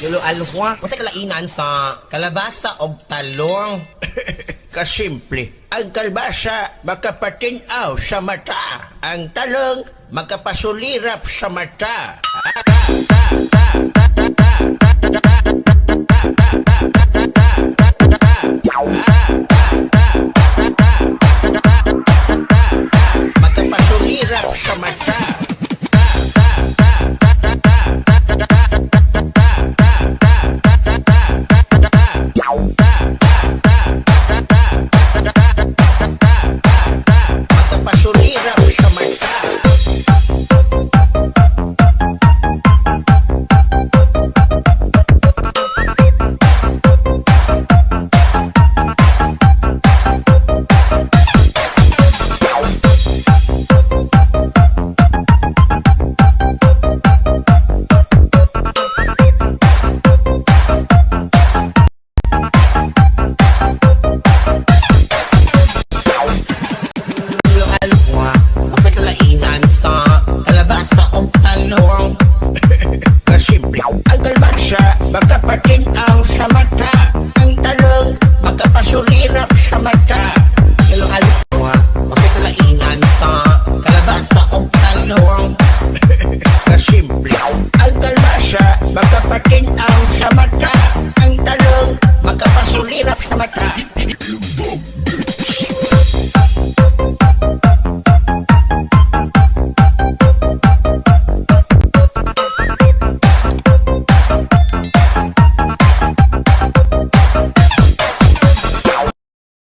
Yulo alwa, masa kalainan sa kalabasa o talong. Kasimple. Ang kalbasa makapatinaw sa mata. Ang talong makapasulirap sa mata. Makapasulirap sa mata. Makapasulirap sa mata. Yulo alwa, masa kalainan sa kalabasa o talong. Kasimple. Ang kalbasa makapatinaw sa mata.